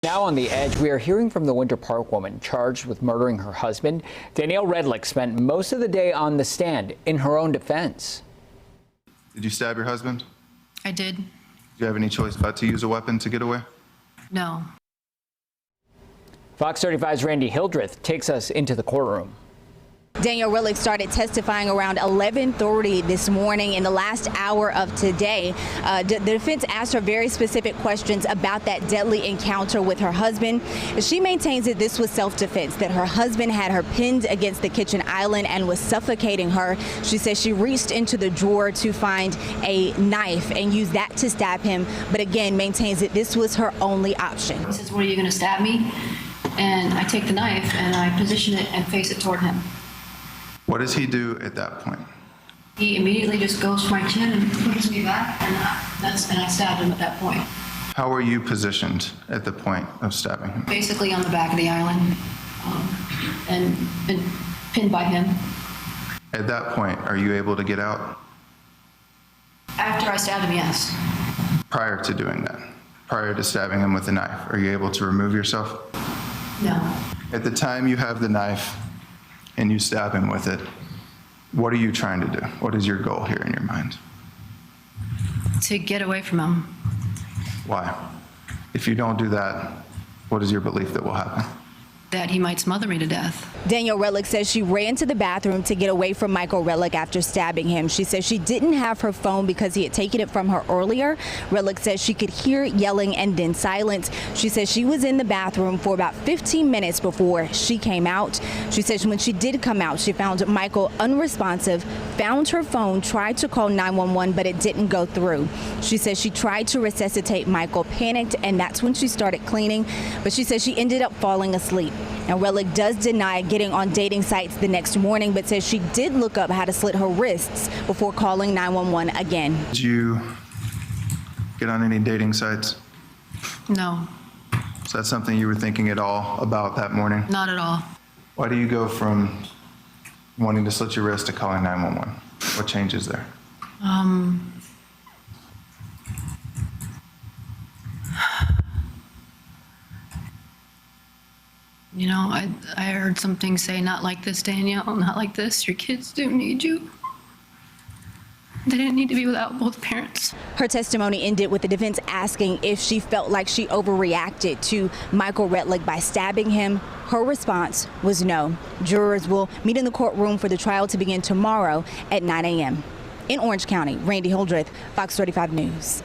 Now on The Edge, we are hearing from the Winter Park woman charged with murdering her husband. Danielle Redlick spent most of the day on the stand in her own defense. Did you stab your husband? I did. Do you have any choice but to use a weapon to get away? No. Fox 35's Randy Hildreth takes us into the courtroom. Danielle Redlick started testifying around 11:30 this morning. In the last hour of today, the defense asked her very specific questions about that deadly encounter with her husband. She maintains that this was self-defense, that her husband had her pinned against the kitchen island and was suffocating her. She says she reached into the drawer to find a knife and used that to stab him, but again maintains that this was her only option. He says, "What, are you going to stab me?" And I take the knife and I position it and face it toward him. What does he do at that point? He immediately just goes for my chin and pushes me back, and I stabbed him at that point. How were you positioned at the point of stabbing him? Basically on the back of the island, and been pinned by him. At that point, are you able to get out? After I stabbed him, yes. Prior to doing that, prior to stabbing him with a knife, are you able to remove yourself? No. At the time you have the knife and you stab him with it, what are you trying to do? What is your goal here in your mind? To get away from him. Why? If you don't do that, what is your belief that will happen? That he might smother me to death. Danielle Redlick says she ran to the bathroom to get away from Michael Redlick after stabbing him. She says she didn't have her phone because he had taken it from her earlier. Redlick says she could hear yelling and then silence. She says she was in the bathroom for about 15 minutes before she came out. She says when she did come out, she found Michael unresponsive, found her phone, tried to call 911, but it didn't go through. She says she tried to resuscitate Michael, panicked, and that's when she started cleaning, but she says she ended up falling asleep. Now, Redlick does deny getting on dating sites the next morning, but says she did look up how to slit her wrists before calling 911 again. Did you get on any dating sites? No. Is that something you were thinking at all about that morning? Not at all. Why do you go from wanting to slit your wrist to calling 911? What changes there? You know, I heard something say, "Not like this, Danielle, not like this. Your kids do need you." They didn't need to be without both parents. Her testimony ended with the defense asking if she felt like she overreacted to Michael Redlick by stabbing him. Her response was no. Jurors will meet in the courtroom for the trial to begin tomorrow at 9 a.m. In Orange County, Randy Hildreth, Fox 35 News.